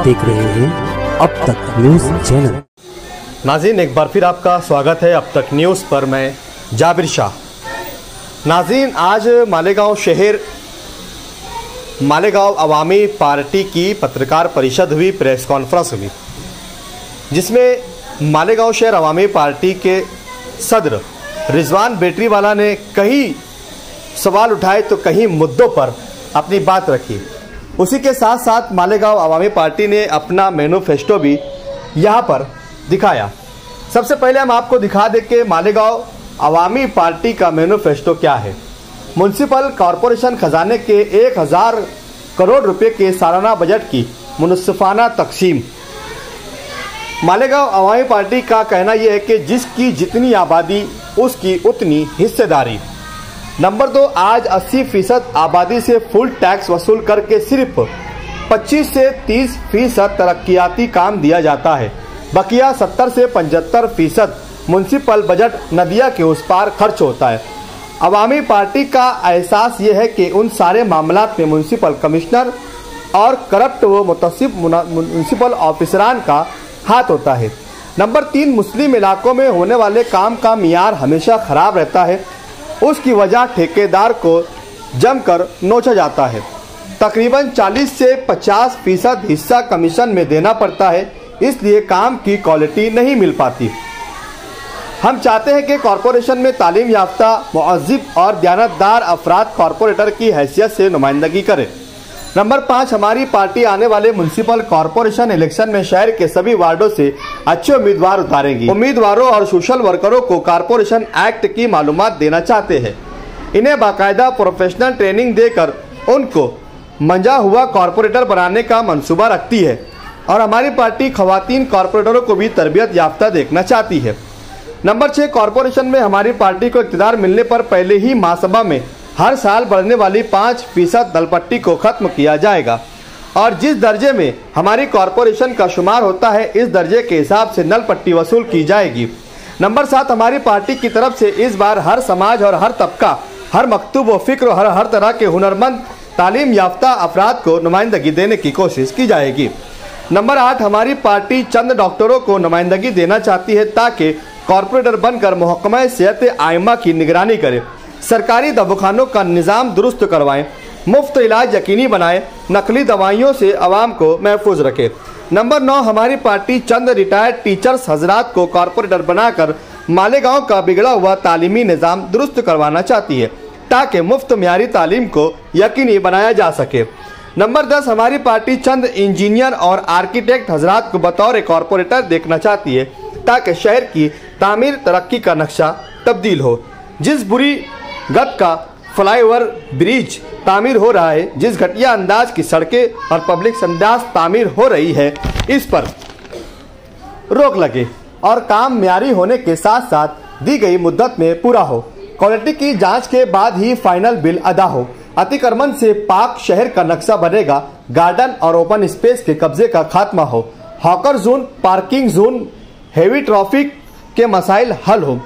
देख रहे हैं अब तक न्यूज चैनल। नाज़रीन, एक बार फिर आपका स्वागत है अब तक न्यूज़ पर। मैं जाबिर शाह। नाज़रीन, आज मालेगांव शहर मालेगांव अवामी पार्टी की पत्रकार परिषद हुई, प्रेस कॉन्फ्रेंस हुई, जिसमें मालेगांव शहर अवामी पार्टी के सदर रिजवान बेटरीवाला ने कई सवाल उठाए तो कई मुद्दों पर अपनी बात रखी। उसी के साथ साथ मालेगांव अवामी पार्टी ने अपना मैनिफेस्टो भी यहाँ पर दिखाया। सबसे पहले हम आपको दिखा दें कि मालेगांव अवामी पार्टी का मैनिफेस्टो क्या है। म्युनिसिपल कॉरपोरेशन खजाने के 1000 करोड़ रुपए के सालाना बजट की मुनसिफाना तकसीम। मालेगांव अवामी पार्टी का कहना यह है कि जिसकी जितनी आबादी उसकी उतनी हिस्सेदारी। नंबर 2, आज 80% आबादी से फुल टैक्स वसूल करके सिर्फ 25 से 30% तरक्याती काम दिया जाता है। बकिया 70 से 75% म्युनिसिपल बजट नदिया के उस पार खर्च होता है। अवामी पार्टी का एहसास ये है कि उन सारे मामलात में म्युनिसिपल कमिश्नर और करप्ट व मुतसिब म्युनिसिपल ऑफिसरान का हाथ होता है। नंबर 3, मुस्लिम इलाकों में होने वाले काम का मियार हमेशा खराब रहता है। उसकी वजह ठेकेदार को जमकर नोचा जाता है। तकरीबन 40 से 50% हिस्सा कमीशन में देना पड़ता है, इसलिए काम की क्वालिटी नहीं मिल पाती। हम चाहते हैं कि कॉरपोरेशन में तालीम याफ्ता, मुअज़्ज़िब और दयानतदार अफराद कॉरपोरेटर की हैसियत से नुमाइंदगी करें। नंबर 5, हमारी पार्टी आने वाले म्युनिसिपल कॉरपोरेशन इलेक्शन में शहर के सभी वार्डों से अच्छे उम्मीदवार उतारेंगी। उम्मीदवारों और सोशल वर्करों को कॉरपोरेशन एक्ट की मालूमात देना चाहते हैं। इन्हें बाकायदा प्रोफेशनल ट्रेनिंग देकर उनको मंजा हुआ कॉरपोरेटर बनाने का मंसूबा रखती है और हमारी पार्टी खवातीन कॉरपोरेटरों को भी तरबियत याफ्ता देखना चाहती है। नंबर 6, कॉरपोरेशन में हमारी पार्टी को इक़्तिदार मिलने पर पहले ही महासभा में हर साल बढ़ने वाली 5% दलपट्टी को खत्म किया जाएगा और जिस दर्जे में हमारी कॉरपोरेशन का शुमार होता है इस दर्जे के हिसाब से नल पट्टी वसूल की जाएगी। नंबर 7, हमारी पार्टी की तरफ से इस बार हर समाज और हर तबका, हर मकतूब व फिक्र और हर तरह के हुनरमंद तालीम याफ्ता अफराद को नुमाइंदगी देने की कोशिश की जाएगी। नंबर 8, हमारी पार्टी चंद डॉक्टरों को नुमाइंदगी देना चाहती है ताकि कॉरपोरेटर बनकर महकमा सेहत आइमा की निगरानी करे, सरकारी दवाखानों का निज़ाम दुरुस्त करवाएं, मुफ्त इलाज यकीनी बनाएं, नकली दवाइयों से आवाम को महफूज रखे। नंबर 9, हमारी पार्टी चंद रिटायर्ड टीचर्स हजरात को कॉरपोरेटर बनाकर मालेगांव का बिगड़ा हुआ तालीमी निज़ाम दुरुस्त करवाना चाहती है ताकि मुफ्त म्यारी तालीम को यकीनी बनाया जा सके। नंबर 10, हमारी पार्टी चंद इंजीनियर और आर्किटेक्ट हजरात को बतौर कॉरपोरेटर देखना चाहती है ताकि शहर की तामीर तरक्की का नक्शा तब्दील हो। जिस बुरी गत का फ्लाईओवर ब्रिज तामीर हो रहा है, जिस घटिया अंदाज की सड़कें और पब्लिक संडास तामीर हो रही है, इस पर रोक लगे और काम म्यारी होने के साथ साथ दी गई मुद्दत में पूरा हो। क्वालिटी की जांच के बाद ही फाइनल बिल अदा हो। अतिक्रमण से पाक शहर का नक्शा बनेगा। गार्डन और ओपन स्पेस के कब्जे का खात्मा हो। Hawker zone, parking zone, heavy traffic के मसाइल हल हो।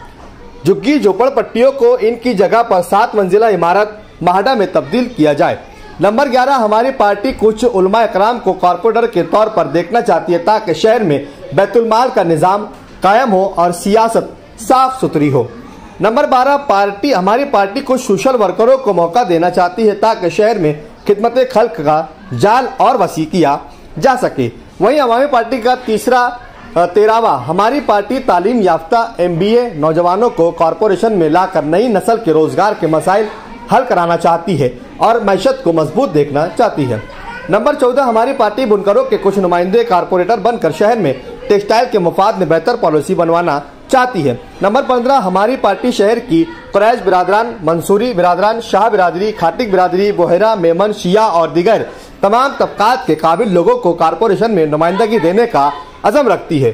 झुग्गी झोपड़पट्टियों को इनकी जगह पर 7 मंजिला इमारत माहडा में तब्दील किया जाए। नंबर 11, हमारी पार्टी कुछ उलमा इकराम को कॉरपोरेटर के तौर पर देखना चाहती है ताकि शहर में बैतुल-माल का निज़ाम कायम हो और सियासत साफ सुथरी हो। नंबर 12, हमारी पार्टी कुछ सोशल वर्करों को मौका देना चाहती है ताकि शहर में खिदमत खल्क का जाल और वसी किया जा सके। वहीं अवामी पार्टी का 13वां, हमारी पार्टी तालीम याफ्ता MBA नौजवानों को कॉरपोरेशन में लाकर नई नस्ल के रोजगार के मसाइल हल कराना चाहती है और मैशत को मजबूत देखना चाहती है। नंबर 14, हमारी पार्टी बुनकरों के कुछ नुमाइंदे कॉरपोरेटर बनकर शहर में टेक्सटाइल के मफाद में बेहतर पॉलिसी बनवाना चाहती है। नंबर 15, हमारी पार्टी शहर की कुरैश बिरादरान, मंसूरी बिरादरान, शाह बिरादरी, खाटिक बिरादरी, बोहरा, मेमन, शिया और दिगर तमाम तबकात के काबिल लोगों को कॉरपोरेशन में नुमाइंदगी देने का अज़म रखती है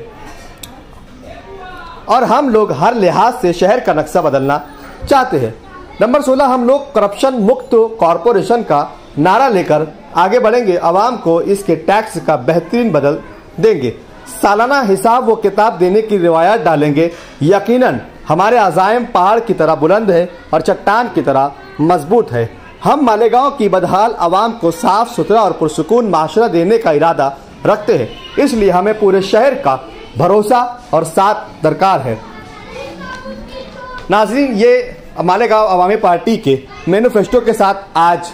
और हम लोग हर लिहाज से शहर का नक्शा बदलना चाहते हैं। नंबर 16, हम लोग करप्शन मुक्त कॉरपोरेशन का नारा लेकर आगे बढ़ेंगे। आवाम को इसके टैक्स का बेहतरीन बदल देंगे। सालाना हिसाब व किताब देने की रिवायत डालेंगे। यकीनन हमारे अज़ाइम पहाड़ की तरह बुलंद है और चट्टान की तरह मजबूत है। हम मालेगांव की बदहाल आवाम को साफ सुथरा और पुरसुकून माशरा देने का इरादा रखते हैं, इसलिए हमें पूरे शहर का भरोसा और साथ दरकार है। नाज़रीन, ये मालेगांव अवामी पार्टी के मैनिफेस्टो के साथ आज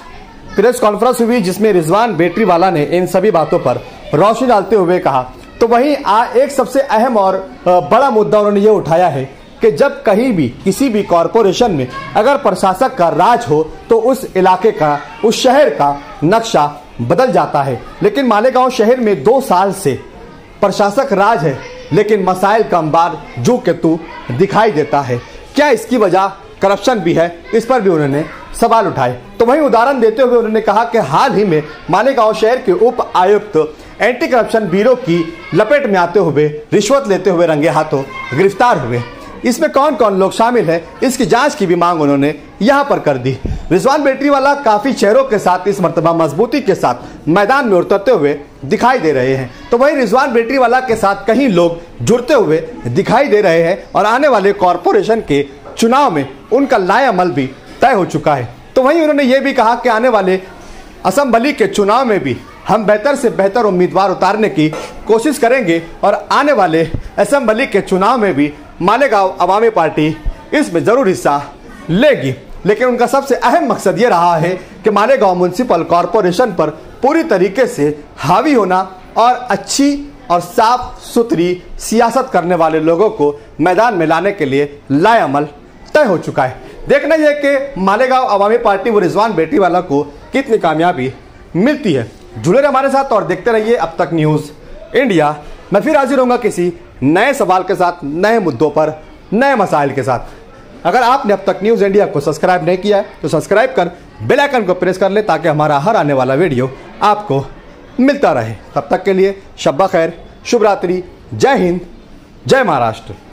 प्रेस कॉन्फ्रेंस हुई, जिसमें रिजवान बेटरीवाला ने इन सभी बातों पर रोशनी डालते हुए कहा। तो वहीं एक सबसे अहम और बड़ा मुद्दा उन्होंने ये उठाया है कि जब कहीं भी किसी भी कॉरपोरेशन में अगर प्रशासक का राज हो तो उस इलाके का, उस शहर का नक्शा बदल जाता है। लेकिन मालेगांव शहर में 2 साल से प्रशासक राज है, लेकिन मसाइल का अंबार जू के तू दिखाई देता है। क्या इसकी वजह करप्शन भी है? इस पर भी उन्होंने सवाल उठाए। तो वहीं उदाहरण देते हुए उन्होंने कहा कि हाल ही में मालेगांव शहर के उप आयुक्त एंटी करप्शन ब्यूरो की लपेट में आते हुए रिश्वत लेते हुए रंगे हाथों गिरफ्तार हुए। इसमें कौन कौन लोग शामिल हैं, इसकी जांच की भी मांग उन्होंने यहां पर कर दी। रिजवान बेटरीवाला काफी चेहरों के साथ इस मर्तबा मजबूती के साथ मैदान में उतरते हुए दिखाई दे रहे हैं। तो वहीं रिजवान बेटरीवाला के साथ कहीं लोग जुड़ते हुए दिखाई दे रहे हैं और आने वाले कॉरपोरेशन के चुनाव में उनका लाएअमल भी तय हो चुका है। तो वहीं उन्होंने ये भी कहा कि आने वाले असेंबली के चुनाव में भी हम बेहतर से बेहतर उम्मीदवार उतारने की कोशिश करेंगे और आने वाले असेंबली के चुनाव में भी मालेगांव अवामी पार्टी इसमें जरूर हिस्सा लेगी। लेकिन उनका सबसे अहम मकसद ये रहा है कि मालेगांव म्युनिसिपल कॉरपोरेशन पर पूरी तरीके से हावी होना और अच्छी और साफ सुथरी सियासत करने वाले लोगों को मैदान में लाने के लिए लाएअमल तय हो चुका है। देखना यह कि मालेगांव अवामी पार्टी व रिजवान बेटरीवाला को कितनी कामयाबी मिलती है। जुड़े रहिए हमारे साथ और देखते रहिए अब तक न्यूज़ इंडिया। मैं फिर हाजिर होऊंगा किसी नए सवाल के साथ, नए मुद्दों पर, नए मसाइल के साथ। अगर आपने अब तक न्यूज़ इंडिया को सब्सक्राइब नहीं किया है तो सब्सक्राइब कर बेल आइकन को प्रेस कर ले ताकि हमारा हर आने वाला वीडियो आपको मिलता रहे। तब तक के लिए शब्बा खैर, शुभ रात्रि, जय हिंद, जय महाराष्ट्र।